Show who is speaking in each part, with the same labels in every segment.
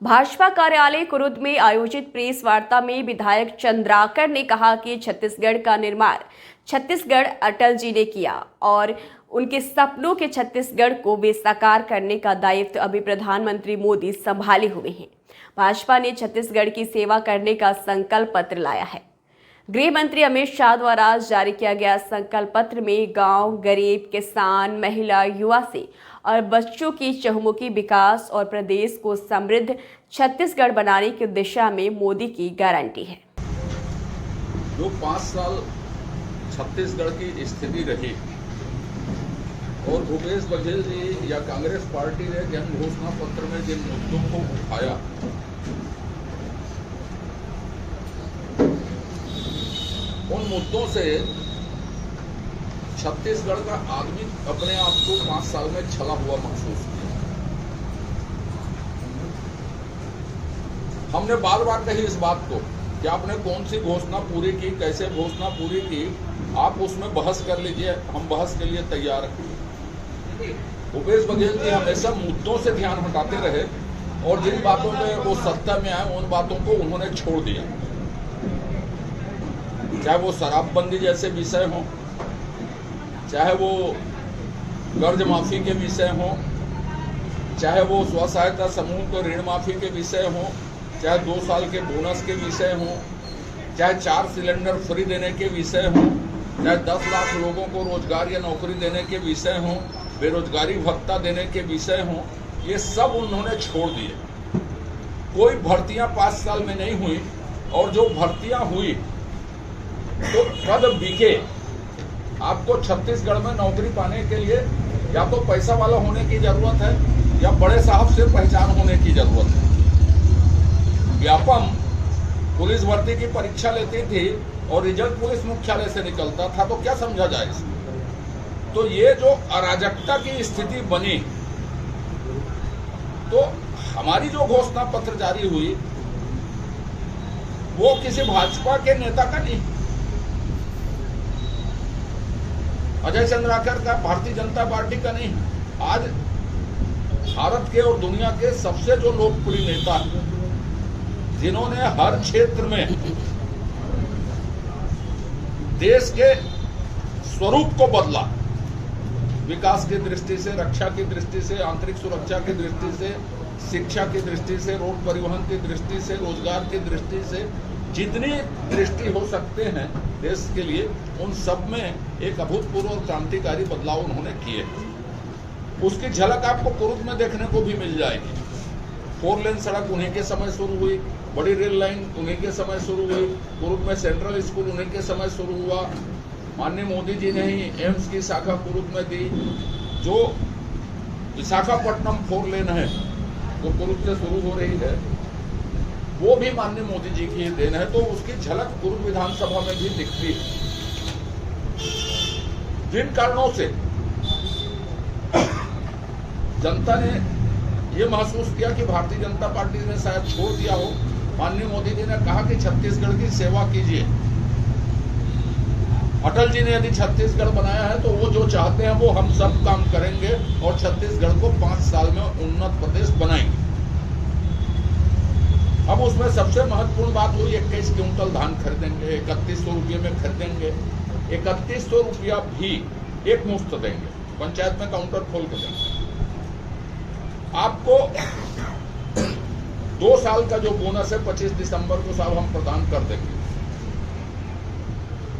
Speaker 1: भाजपा कार्यालय कुरुद में आयोजित प्रेस वार्ता में विधायक चंद्राकर ने कहा कि छत्तीसगढ़ का निर्माण छत्तीसगढ़ अटल जी ने किया और उनके सपनों के छत्तीसगढ़ को वे साकार करने का दायित्व अभी प्रधानमंत्री मोदी संभाले हुए हैं। भाजपा ने छत्तीसगढ़ की सेवा करने का संकल्प पत्र लाया है। गृह मंत्री अमित शाह द्वारा जारी किया गया संकल्प पत्र में गांव, गरीब, किसान, महिला, युवा से और बच्चों की चहुमुखी विकास और प्रदेश को समृद्ध छत्तीसगढ़ बनाने की दिशा में मोदी की गारंटी है।
Speaker 2: जो 5 साल छत्तीसगढ़ की स्थिति रही और भूपेश बघेल जी या कांग्रेस पार्टी ने जन घोषणा पत्र में जिन मुद्दों को उठाया, उन मुद्दों से छत्तीसगढ़ का आदमी अपने आप को 5 साल में छला हुआ महसूस किया। हमने बार बार कही इस बात को कि आपने कौन सी घोषणा पूरी की, कैसे घोषणा पूरी की, आप उसमें बहस कर लीजिए, हम बहस के लिए तैयार हैं। भूपेश बघेल जी हमेशा मुद्दों से ध्यान हटाते रहे और जिन बातों में वो सत्ता में आए उन बातों को उन्होंने छोड़ दिया। चाहे वो शराबबंदी जैसे विषय हों, चाहे वो कर्ज माफी के विषय हों, चाहे वो स्व सहायता समूह को ऋण माफी के विषय हों, चाहे 2 साल के बोनस के विषय हों, चाहे 4 सिलेंडर फ्री देने के विषय हों, चाहे 10 लाख लोगों को रोजगार या नौकरी देने के विषय हों, बेरोजगारी भत्ता देने के विषय हों, ये सब उन्होंने छोड़ दिए। कोई भर्तियां 5 साल में नहीं हुई और जो भर्तियां हुई तो पद बिके। आपको छत्तीसगढ़ में नौकरी पाने के लिए या तो पैसा वाला होने की जरूरत है या बड़े साहब से पहचान होने की जरूरत है। व्यापम पुलिस भर्ती की परीक्षा लेती थी और रिजल्ट पुलिस मुख्यालय से निकलता था, तो क्या समझा जाए इसमें? तो ये जो अराजकता की स्थिति बनी, तो हमारी जो घोषणा पत्र जारी हुई वो किसी भाजपा के नेता का नहीं, अजय चंद्राकर का, भारतीय जनता पार्टी का नहीं। आज भारत के और दुनिया के सबसे जो लोकप्रिय नेता हैं, जिन्होंने हर क्षेत्र में देश के स्वरूप को बदला, विकास की दृष्टि से, रक्षा की दृष्टि से, आंतरिक सुरक्षा की दृष्टि से, शिक्षा की दृष्टि से, रोड परिवहन की दृष्टि से, रोजगार की दृष्टि से, जितनी दृष्टि हो सकते हैं देश के लिए, उन सब में एक अभूतपूर्व और क्रांतिकारी बदलाव उन्होंने किए। उसकी झलक आपको कुरुद में देखने को भी मिल जाएगी। 4 लेन सड़क उन्हीं के समय शुरू हुई, बड़ी रेल लाइन उन्हीं के समय शुरू हुई, कुरुद में सेंट्रल स्कूल उन्हीं के समय शुरू हुआ। माननीय मोदी जी ने ही एम्स की शाखा कुरुद में दी। जो विशाखापट्टनम 4 लेन है वो कुरुद से शुरू हो रही है, वो भी माननीय मोदी जी की देन है। तो उसकी झलक कुरुद विधानसभा में भी दिखती है। जिन कारणों से जनता ने ये महसूस किया कि भारतीय जनता पार्टी ने शायद छोड़ दिया हो, माननीय मोदी जी ने कहा कि छत्तीसगढ़ की सेवा कीजिए। अटल जी ने यदि छत्तीसगढ़ बनाया है तो वो जो चाहते हैं वो हम सब काम करेंगे और छत्तीसगढ़ को 5 साल में उन्नत प्रदेश बनाएंगे। अब उसमें सबसे महत्वपूर्ण बात हुई 21 क्विंटल धान खरीदेंगे, 3100 रुपये में खरीदेंगे। 3100 रुपया भी एक मुफ्त देंगे, पंचायत में काउंटर खोल के देंगे। आपको 2 साल का जो बोनस है 25 दिसंबर को साहब हम प्रदान कर देंगे।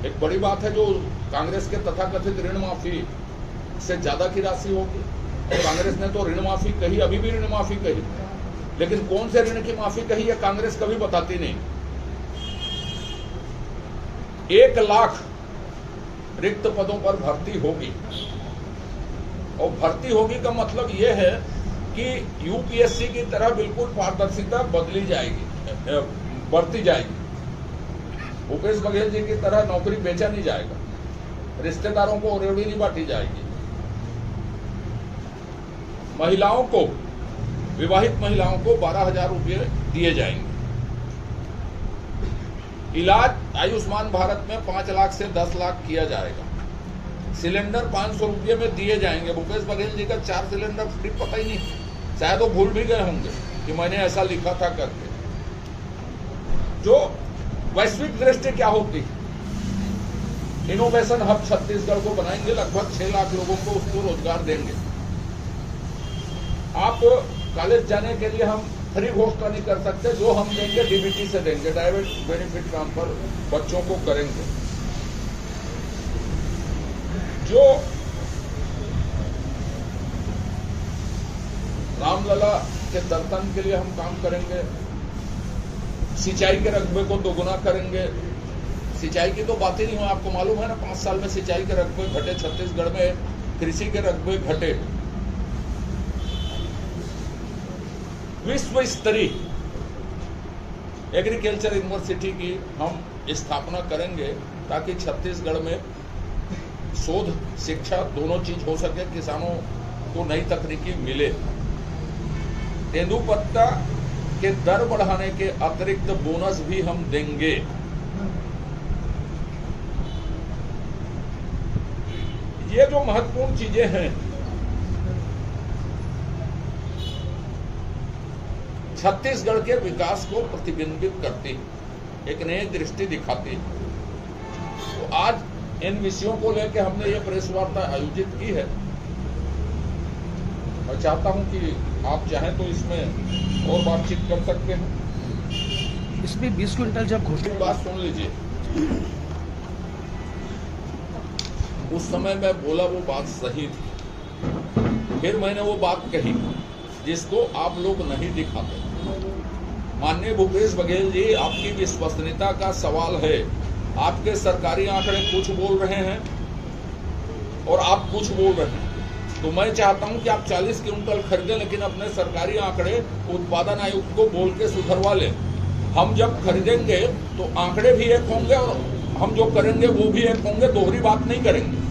Speaker 2: एक बड़ी बात है, जो कांग्रेस के तथाकथित ऋण माफी से ज्यादा की राशि होगी। और कांग्रेस ने तो ऋण माफी कही, अभी भी ऋण माफी कही, लेकिन कौन से ऋण की माफी कही है कांग्रेस कभी बताती नहीं। 1 लाख रिक्त पदों पर भर्ती होगी और भर्ती होगी का मतलब यह है कि यूपीएससी की तरह बिल्कुल पारदर्शिता बदली जाएगी, बढ़ती जाएगी। भूपेश बघेल जी की तरह नौकरी बेचा नहीं जाएगा, रिश्तेदारों को रेवड़ी नहीं बांटी जाएगी। महिलाओं को, विवाहित महिलाओं को 12,000 रुपये दिए जाएंगे। इलाज आयुष्मान भारत में 5 लाख से 10 लाख किया जाएगा। सिलेंडर 500 रुपये में दिए जाएंगे। भूपेश बघेल जी का 4 सिलेंडर फ्री पता ही नहीं, शायद वो भूल भी गए होंगे। कि मैंने ऐसा लिखा था करके। जो वैश्विक दृष्टि क्या होती है, इनोवेशन हब छत्तीसगढ़ को बनाएंगे, लगभग 6 लाख लोगों को उसको रोजगार देंगे। आप कॉलेज जाने के लिए हम फ्री घोषणा नहीं कर सकते, जो हम देंगे डीबीटी से देंगे, डायरेक्ट बेनिफिट ट्रांसफर बच्चों को करेंगे। जो रामलला के दर्शन के लिए हम काम करेंगे, सिंचाई के रकबे को दोगुना करेंगे। सिंचाई की तो बात ही नहीं हो, आपको मालूम है ना, 5 साल में सिंचाई के रकबे घटे, छत्तीसगढ़ में कृषि के रकबे घटे। विश्व स्तरीय एग्रीकल्चर यूनिवर्सिटी की हम स्थापना करेंगे ताकि छत्तीसगढ़ में शोध शिक्षा दोनों चीज हो सके, किसानों को नई तकनीकी मिले। तेंदुपत्ता के दर बढ़ाने के अतिरिक्त बोनस भी हम देंगे। ये जो महत्वपूर्ण चीजें हैं, छत्तीसगढ़ के विकास को प्रतिबिंबित करती है, एक नई दृष्टि दिखाती है। तो आज इन विषयों को लेकर हमने ये प्रेस वार्ता आयोजित की है। मैं चाहता हूं कि आप चाहें तो इसमें और बातचीत कर सकते हैं।
Speaker 3: इसमें 20 क्विंटल जब घोषणा,
Speaker 2: बात सुन लीजिए। उस समय मैं बोला वो बात सही थी, फिर मैंने वो बात कही जिसको आप लोग नहीं दिखाते। माननीय भूपेश बघेल जी, आपकी विश्वसनीयता का सवाल है। आपके सरकारी आंकड़े कुछ बोल रहे हैं और आप कुछ बोल रहे हैं। तो मैं चाहता हूं कि आप 40 क्विंटल खरीदें, लेकिन अपने सरकारी आंकड़े उत्पादन आयुक्त को बोल के सुधरवा लें। हम जब खरीदेंगे तो आंकड़े भी एक होंगे और हम जो करेंगे वो भी एक होंगे, दोहरी बात नहीं करेंगे।